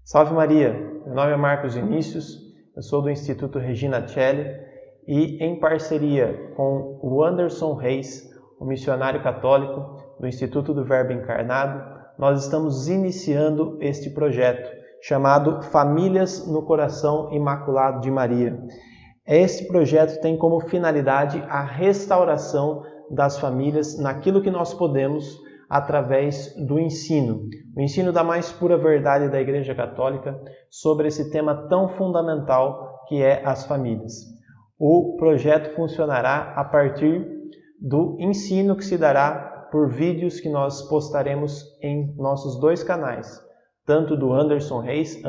Salve Maria! Meu nome é Marcos Vinícius, eu sou do Instituto Regina Coeli e, em parceria com o Anderson Reis, o missionário católico do Instituto do Verbo Encarnado, nós estamos iniciando este projeto chamado Famílias no Coração Imaculado de Maria. Este projeto tem como finalidade a restauração das famílias naquilo que nós podemos através do ensino. O ensino da mais pura verdade da Igreja Católica sobre esse tema tão fundamental que é as famílias. O projeto funcionará a partir do ensino que se dará por vídeos que nós postaremos em nossos dois canais, tanto do Anderson Reis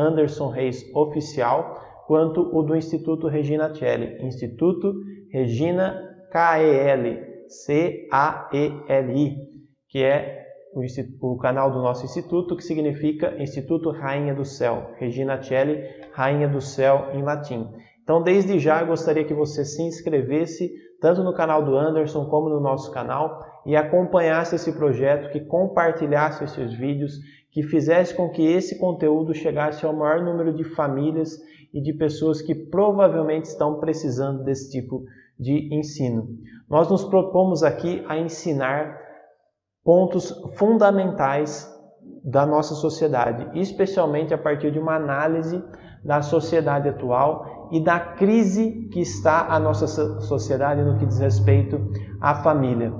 Oficial, quanto o do Instituto Regina Coeli, Instituto Regina Coeli, C-A-E-L-I, que é o canal do nosso instituto, que significa Instituto Rainha do Céu, Regina Coeli, Rainha do Céu em latim. Então, desde já, eu gostaria que você se inscrevesse tanto no canal do Anderson como no nosso canal e acompanhasse esse projeto, que compartilhasse esses vídeos, que fizesse com que esse conteúdo chegasse ao maior número de famílias e de pessoas que provavelmente estão precisando desse tipo de ensino. Nós nos propomos aqui a ensinar pontos fundamentais da nossa sociedade, especialmente a partir de uma análise da sociedade atual e da crise que está a nossa sociedade no que diz respeito à família.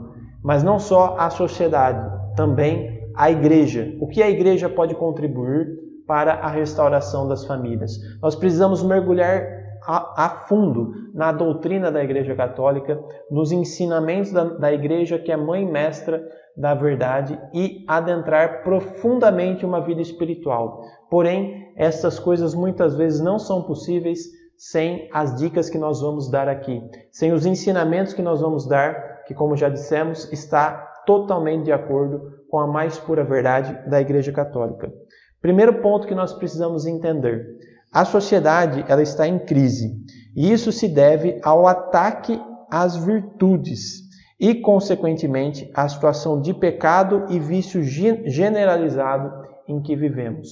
Mas não só a sociedade, também a Igreja. O que a Igreja pode contribuir para a restauração das famílias? Nós precisamos mergulhar a fundo na doutrina da Igreja Católica, nos ensinamentos da Igreja, que é mãe mestra da verdade, e adentrar profundamente uma vida espiritual. Porém, essas coisas muitas vezes não são possíveis sem as dicas que nós vamos dar aqui, sem os ensinamentos que nós vamos dar, que, como já dissemos, está totalmente de acordo com a mais pura verdade da Igreja Católica. Primeiro ponto que nós precisamos entender: a sociedade ela está em crise, e isso se deve ao ataque às virtudes e, consequentemente, à situação de pecado e vício generalizado em que vivemos.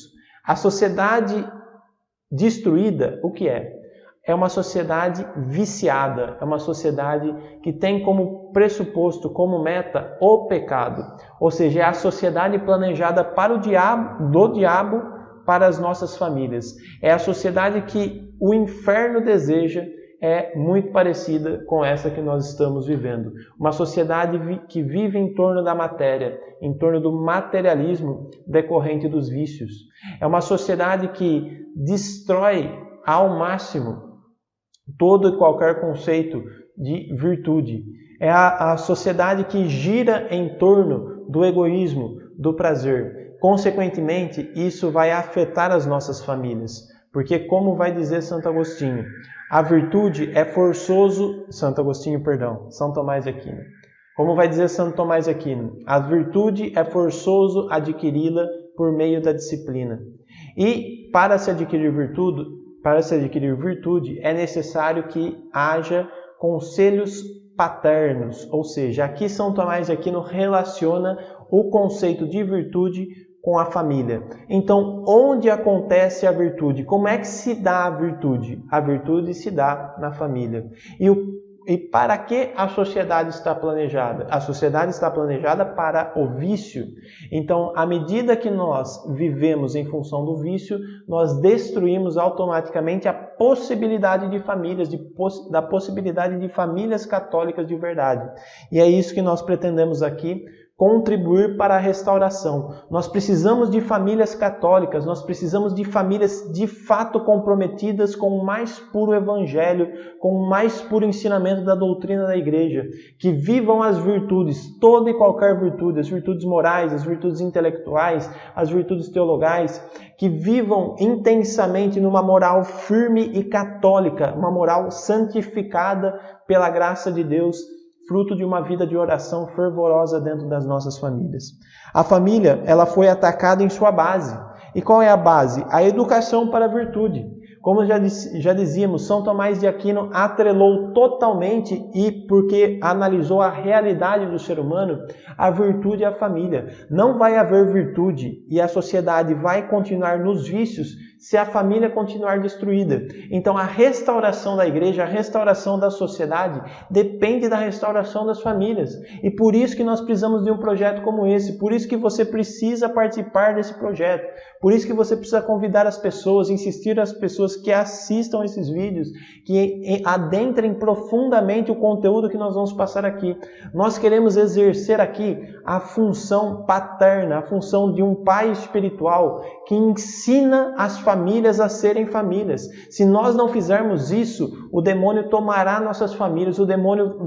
A sociedade destruída, o que é? É uma sociedade viciada, é uma sociedade que tem como pressuposto, como meta, o pecado. Ou seja, é a sociedade planejada para do diabo para as nossas famílias. É a sociedade que o inferno deseja, é muito parecida com essa que nós estamos vivendo. Uma sociedade que vive em torno da matéria, em torno do materialismo decorrente dos vícios. É uma sociedade que destrói ao máximo todo e qualquer conceito de virtude. É a sociedade que gira em torno do egoísmo, do prazer. Consequentemente, isso vai afetar as nossas famílias. Porque, como vai dizer Santo Agostinho, a virtude é forçoso... São Tomás de Aquino. Como vai dizer Santo Tomás de Aquino, a virtude é forçoso adquiri-la por meio da disciplina. E para se adquirir virtude, é necessário que haja conselhos paternos. Ou seja, aqui São Tomás de Aquino relaciona o conceito de virtude com a família. Então, onde acontece a virtude? Como é que se dá a virtude? A virtude se dá na família. E para que a sociedade está planejada? A sociedade está planejada para o vício. Então, à medida que nós vivemos em função do vício, nós destruímos automaticamente a possibilidade de famílias, da possibilidade de famílias católicas de verdade. E é isso que nós pretendemos aqui, contribuir para a restauração. Nós precisamos de famílias católicas, nós precisamos de famílias de fato comprometidas com o mais puro evangelho, com o mais puro ensinamento da doutrina da Igreja, que vivam as virtudes, toda e qualquer virtude, as virtudes morais, as virtudes intelectuais, as virtudes teologais, que vivam intensamente numa moral firme e católica, uma moral santificada pela graça de Deus, fruto de uma vida de oração fervorosa dentro das nossas famílias. A família, ela foi atacada em sua base. E qual é a base? A educação para a virtude. Como já dizíamos, São Tomás de Aquino atrelou totalmente, e porque analisou a realidade do ser humano, a virtude e a família. Não vai haver virtude e a sociedade vai continuar nos vícios se a família continuar destruída. Então a restauração da igreja, a restauração da sociedade depende da restauração das famílias. E por isso que nós precisamos de um projeto como esse, por isso que você precisa participar desse projeto, por isso que você precisa convidar as pessoas, insistir as pessoas que assistam esses vídeos, que adentrem profundamente o conteúdo que nós vamos passar aqui. Nós queremos exercer aqui a função paterna, a função de um pai espiritual que ensina as famílias a serem famílias. Se nós não fizermos isso, o demônio tomará nossas famílias, o demônio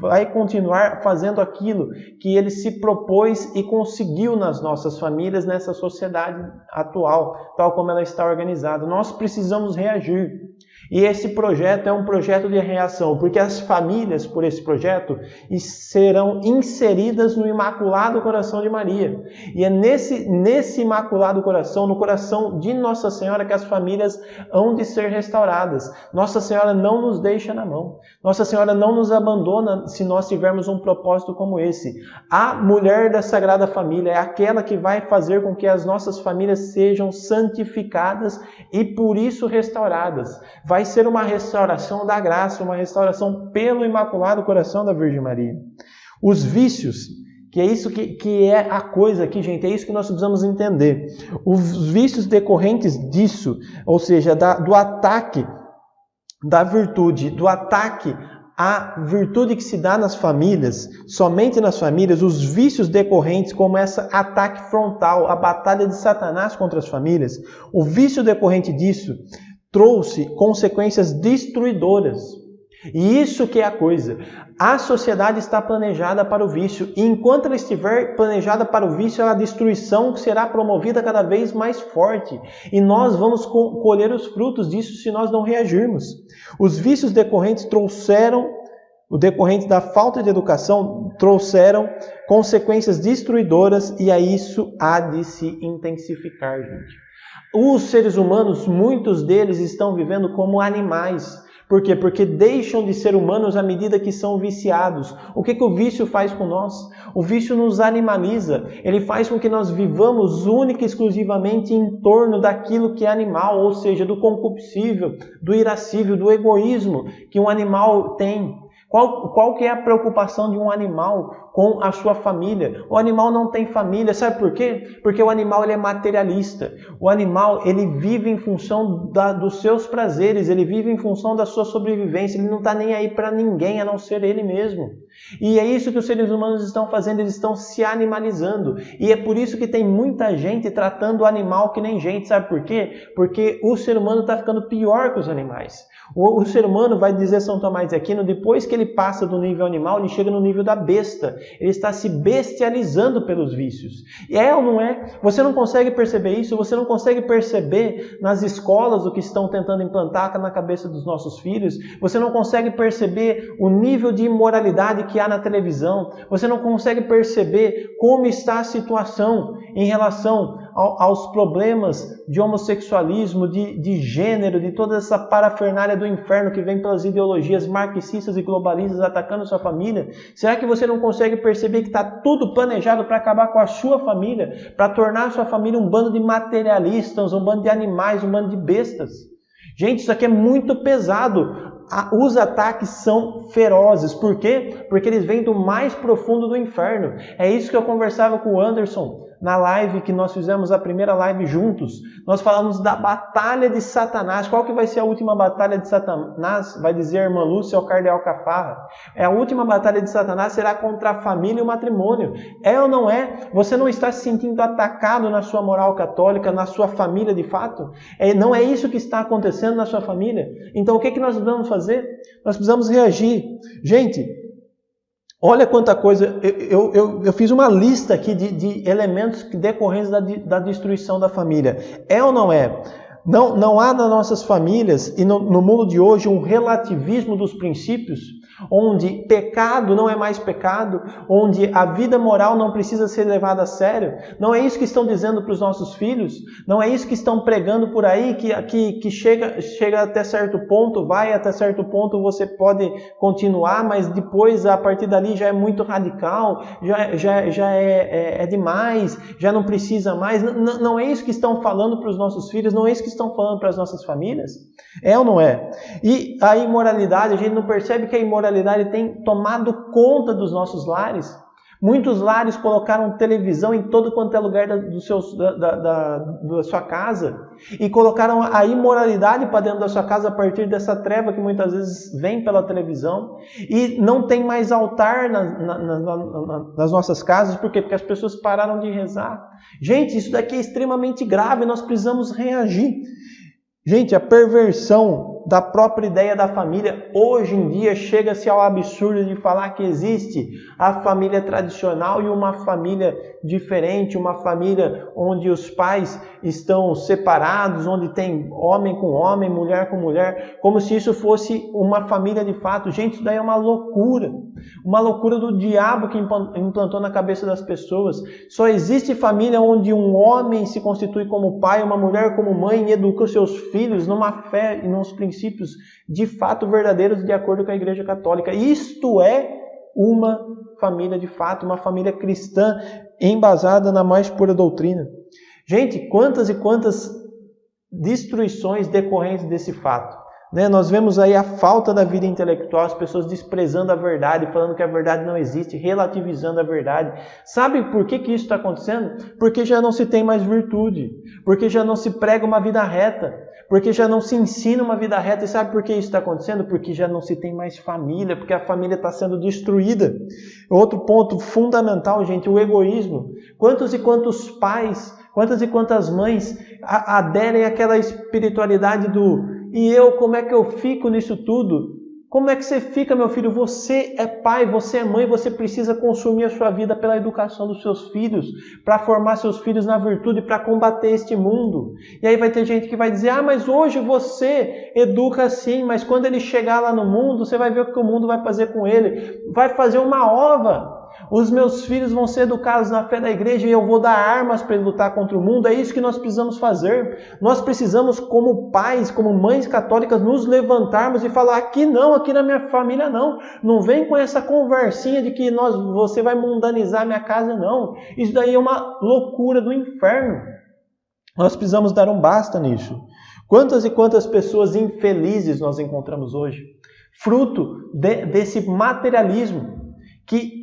vai continuar fazendo aquilo que ele se propôs e conseguiu nas nossas famílias, nessa sociedade atual, tal como ela está organizada. Nós precisamos reagir. E esse projeto é um projeto de reação, porque as famílias, por esse projeto, serão inseridas no Imaculado Coração de Maria. E é nesse Imaculado Coração, no coração de Nossa Senhora, que as famílias hão de ser restauradas. Nossa Senhora não nos deixa na mão. Nossa Senhora não nos abandona se nós tivermos um propósito como esse. A mulher da Sagrada Família é aquela que vai fazer com que as nossas famílias sejam santificadas e por isso restauradas. Vai ser uma restauração da graça, uma restauração pelo Imaculado Coração da Virgem Maria. Os vícios, que é isso que é a coisa aqui, gente, é isso que nós precisamos entender. Os vícios decorrentes disso, ou seja, do ataque da virtude, do ataque à virtude que se dá nas famílias, somente nas famílias, os vícios decorrentes, como esse ataque frontal, a batalha de Satanás contra as famílias, o vício decorrente disso trouxe consequências destruidoras. E isso que é a coisa. A sociedade está planejada para o vício. E enquanto ela estiver planejada para o vício, a destruição será promovida cada vez mais forte. E nós vamos colher os frutos disso se nós não reagirmos. Os vícios decorrentes da falta de educação, trouxeram consequências destruidoras, e a isso há de se intensificar, gente. Os seres humanos, muitos deles estão vivendo como animais. Por quê? Porque deixam de ser humanos à medida que são viciados. O que o vício faz com nós? O vício nos animaliza. Ele faz com que nós vivamos única e exclusivamente em torno daquilo que é animal, ou seja, do concupiscível, do irascível, do egoísmo que um animal tem. Qual que é a preocupação de um animal com a sua família? O animal não tem família, sabe por quê? Porque o animal ele é materialista. O animal ele vive em função dos seus prazeres, ele vive em função da sua sobrevivência, ele não está nem aí para ninguém a não ser ele mesmo. E é isso que os seres humanos estão fazendo, eles estão se animalizando. E é por isso que tem muita gente tratando o animal que nem gente, sabe por quê? Porque o ser humano está ficando pior que os animais. O ser humano, vai dizer São Tomás de Aquino, depois que ele passa do nível animal, ele chega no nível da besta. Ele está se bestializando pelos vícios. E é ou não é? Você não consegue perceber isso? Você não consegue perceber nas escolas o que estão tentando implantar na cabeça dos nossos filhos? Você não consegue perceber o nível de imoralidade que há na televisão? Você não consegue perceber como está a situação em relação aos problemas de homossexualismo, de gênero, de toda essa parafernália do inferno que vem pelas ideologias marxistas e globalistas atacando sua família? Será que você não consegue perceber que está tudo planejado para acabar com a sua família, para tornar a sua família um bando de materialistas, um bando de animais, um bando de bestas? Gente, isso aqui é muito pesado. Os ataques são ferozes. Por quê? Porque eles vêm do mais profundo do inferno. É isso que eu conversava com o Anderson na live que nós fizemos, a primeira live juntos. Nós falamos da batalha de Satanás. Qual que vai ser a última batalha de Satanás? Vai dizer a irmã Lúcia ao cardeal Cafarra. A última batalha de Satanás será contra a família e o matrimônio. É ou não é? Você não está se sentindo atacado na sua moral católica, na sua família de fato? Não é isso que está acontecendo na sua família? Então o que nós precisamos fazer? Nós precisamos reagir. Gente, olha quanta coisa, eu fiz uma lista aqui de elementos decorrentes da destruição da família. É ou não é? Não há nas nossas famílias e no mundo de hoje um relativismo dos princípios, onde pecado não é mais pecado, onde a vida moral não precisa ser levada a sério. Não é isso que estão dizendo para os nossos filhos, não é isso que estão pregando por aí, que chega até certo ponto, vai até certo ponto, você pode continuar, mas depois, a partir dali, já é muito radical, já é demais, já não precisa mais. Não é isso que estão falando para os nossos filhos, não é isso que estão falando para as nossas famílias? É ou não é? E a imoralidade, a gente não percebe que a imoralidade tem tomado conta dos nossos lares. Muitos lares colocaram televisão em todo quanto é lugar da sua casa e colocaram a imoralidade para dentro da sua casa a partir dessa treva que muitas vezes vem pela televisão, e não tem mais altar nas nossas casas. Por quê? Porque as pessoas pararam de rezar. Gente, isso daqui é extremamente grave, nós precisamos reagir. Gente, a perversão da própria ideia da família, hoje em dia chega-se ao absurdo de falar que existe a família tradicional e uma família diferente, uma família onde os pais estão separados, onde tem homem com homem, mulher com mulher, como se isso fosse uma família de fato. Gente, isso daí é uma loucura do diabo que implantou na cabeça das pessoas. Só existe família onde um homem se constitui como pai, uma mulher como mãe e educa os seus filhos numa fé e nos princípios de fato verdadeiros de acordo com a Igreja Católica. Isto é uma família de fato, uma família cristã embasada na mais pura doutrina. Gente, quantas e quantas destruições decorrentes desse fato. Nós vemos aí a falta da vida intelectual, as pessoas desprezando a verdade, falando que a verdade não existe, relativizando a verdade. Sabe por que isso está acontecendo? Porque já não se tem mais virtude, porque já não se prega uma vida reta, porque já não se ensina uma vida reta. E sabe por que isso está acontecendo? Porque já não se tem mais família, porque a família está sendo destruída. Outro ponto fundamental, gente, o egoísmo. Quantos e quantos pais, quantas e quantas mães aderem àquela espiritualidade do "e eu, como é que eu fico nisso tudo?" Como é que você fica, meu filho? Você é pai, você é mãe, você precisa consumir a sua vida pela educação dos seus filhos, para formar seus filhos na virtude, para combater este mundo. E aí vai ter gente que vai dizer: mas hoje você educa assim, mas quando ele chegar lá no mundo, você vai ver o que o mundo vai fazer com ele. Vai fazer uma ova. Os meus filhos vão ser educados na fé da igreja e eu vou dar armas para ele lutar contra o mundo. É isso que nós precisamos fazer. Nós precisamos, como pais, como mães católicas, nos levantarmos e falar: aqui não, aqui na minha família não. Não vem com essa conversinha de que você vai mundanizar minha casa, não. Isso daí é uma loucura do inferno. Nós precisamos dar um basta nisso. Quantas e quantas pessoas infelizes nós encontramos hoje? Fruto desse materialismo que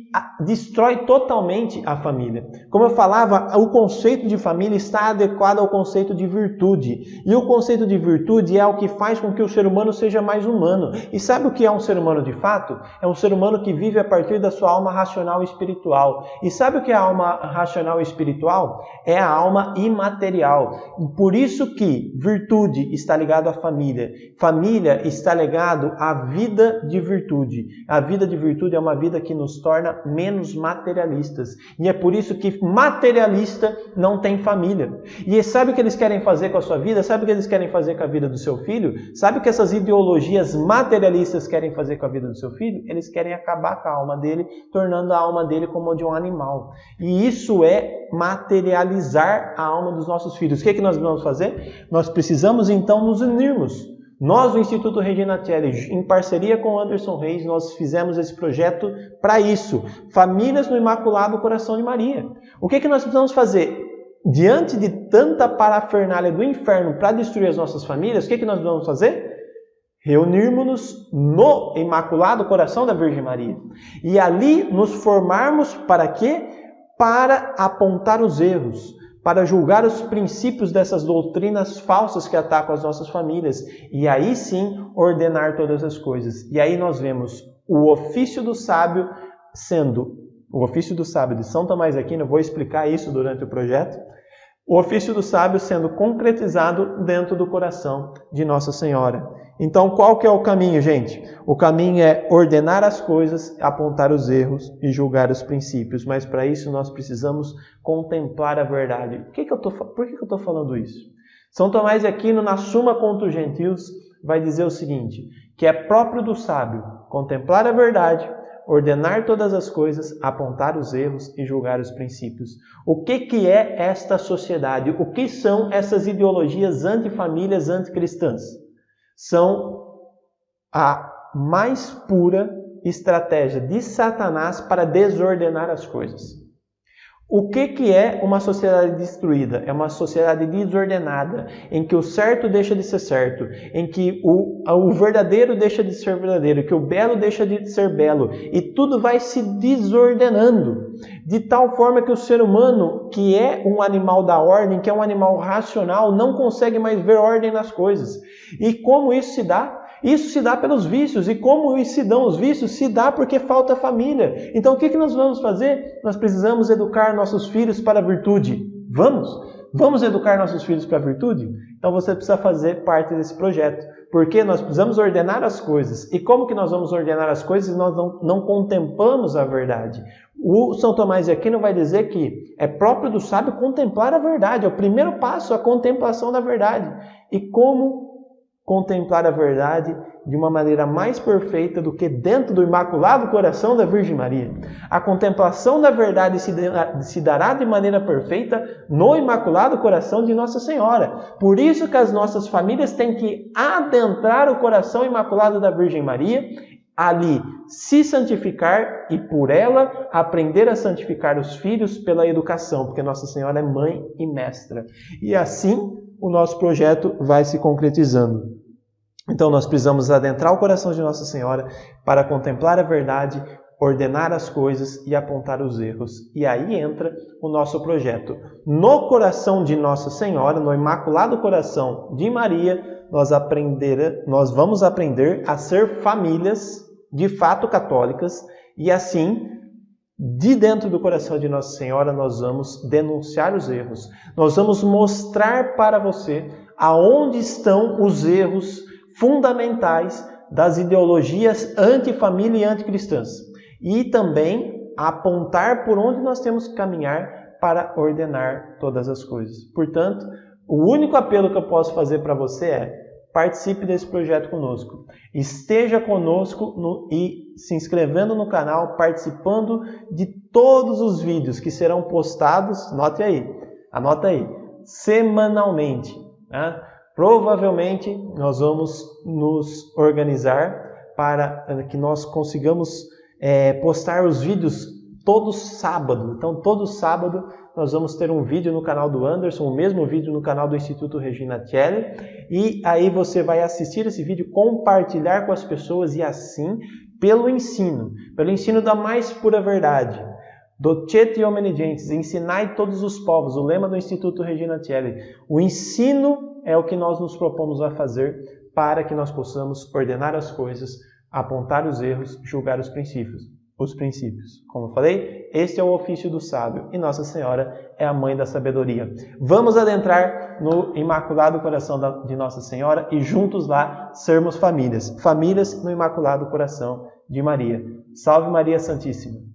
destrói totalmente a família. Como eu falava, o conceito de família está adequado ao conceito de virtude. E o conceito de virtude é o que faz com que o ser humano seja mais humano. E sabe o que é um ser humano de fato? É um ser humano que vive a partir da sua alma racional e espiritual. E sabe o que é a alma racional e espiritual? É a alma imaterial. Por isso que virtude está ligado à família. Família está ligado à vida de virtude. A vida de virtude é uma vida que nos torna menos materialistas. E é por isso que materialista não tem família. E sabe o que eles querem fazer com a sua vida? Sabe o que eles querem fazer com a vida do seu filho? Sabe o que essas ideologias materialistas querem fazer com a vida do seu filho? Eles querem acabar com a alma dele, tornando a alma dele como a de um animal. E isso é materializar a alma dos nossos filhos. O que nós vamos fazer? Nós precisamos então nos unirmos. Nós, do Instituto Regina Coeli, em parceria com o Anderson Reis, nós fizemos esse projeto para isso. Famílias no Imaculado Coração de Maria. O que nós precisamos fazer? Diante de tanta parafernália do inferno para destruir as nossas famílias, o que nós vamos fazer? Reunirmos-nos no Imaculado Coração da Virgem Maria. E ali nos formarmos para quê? Para apontar os erros, para julgar os princípios dessas doutrinas falsas que atacam as nossas famílias. E aí sim, ordenar todas as coisas. E aí nós vemos o ofício do sábio sendo... O ofício do sábio de São Tomás de Aquino, eu vou explicar isso durante o projeto. O ofício do sábio sendo concretizado dentro do coração de Nossa Senhora. Então, qual que é o caminho, gente? O caminho é ordenar as coisas, apontar os erros e julgar os princípios. Mas para isso nós precisamos contemplar a verdade. Por que eu estou falando isso? São Tomás de Aquino, na Suma contra os Gentios, vai dizer o seguinte, que é próprio do sábio contemplar a verdade, ordenar todas as coisas, apontar os erros e julgar os princípios. O que é esta sociedade? O que são essas ideologias antifamílias, anticristãs? São a mais pura estratégia de Satanás para desordenar as coisas. O que é uma sociedade destruída? É uma sociedade desordenada, em que o certo deixa de ser certo, em que o verdadeiro deixa de ser verdadeiro, que o belo deixa de ser belo, e tudo vai se desordenando, de tal forma que o ser humano, que é um animal da ordem, que é um animal racional, não consegue mais ver ordem nas coisas. E como isso se dá? Isso se dá pelos vícios. E como se dão os vícios? Se dá porque falta família. Então o que nós vamos fazer? Nós precisamos educar nossos filhos para a virtude. Vamos educar nossos filhos para a virtude? Então você precisa fazer parte desse projeto. Porque nós precisamos ordenar as coisas. E como que nós vamos ordenar as coisas se nós não contemplamos a verdade? O São Tomás de Aquino vai dizer que é próprio do sábio contemplar a verdade. É o primeiro passo, a contemplação da verdade. E como contemplar a verdade de uma maneira mais perfeita do que dentro do Imaculado Coração da Virgem Maria. A contemplação da verdade se dará de maneira perfeita no Imaculado Coração de Nossa Senhora. Por isso que as nossas famílias têm que adentrar o coração imaculado da Virgem Maria, ali se santificar e por ela aprender a santificar os filhos pela educação, porque Nossa Senhora é mãe e mestra. E assim o nosso projeto vai se concretizando. Então nós precisamos adentrar o coração de Nossa Senhora para contemplar a verdade, ordenar as coisas e apontar os erros. E aí entra o nosso projeto. No coração de Nossa Senhora, no Imaculado Coração de Maria, nós vamos aprender a ser famílias de fato católicas e assim, de dentro do coração de Nossa Senhora, nós vamos denunciar os erros. Nós vamos mostrar para você aonde estão os erros fundamentais das ideologias antifamília e anticristãs. E também apontar por onde nós temos que caminhar para ordenar todas as coisas. Portanto, o único apelo que eu posso fazer para você é: participe desse projeto conosco. Esteja conosco e se inscrevendo no canal, participando de todos os vídeos que serão postados, anota aí, semanalmente. Né? Provavelmente nós vamos nos organizar para que nós consigamos postar os vídeos todo sábado. Então, todo sábado nós vamos ter um vídeo no canal do Anderson, o mesmo vídeo no canal do Instituto Regina Coeli, e aí você vai assistir esse vídeo, compartilhar com as pessoas e assim, pelo ensino da mais pura verdade, Docete Homini Gentes, ensinai todos os povos, o lema do Instituto Regina Coeli. O ensino é o que nós nos propomos a fazer para que nós possamos ordenar as coisas, apontar os erros, julgar os princípios. Como eu falei, este é o ofício do sábio e Nossa Senhora é a mãe da sabedoria. Vamos adentrar no Imaculado Coração de Nossa Senhora e juntos lá sermos famílias no Imaculado Coração de Maria. Salve Maria Santíssima!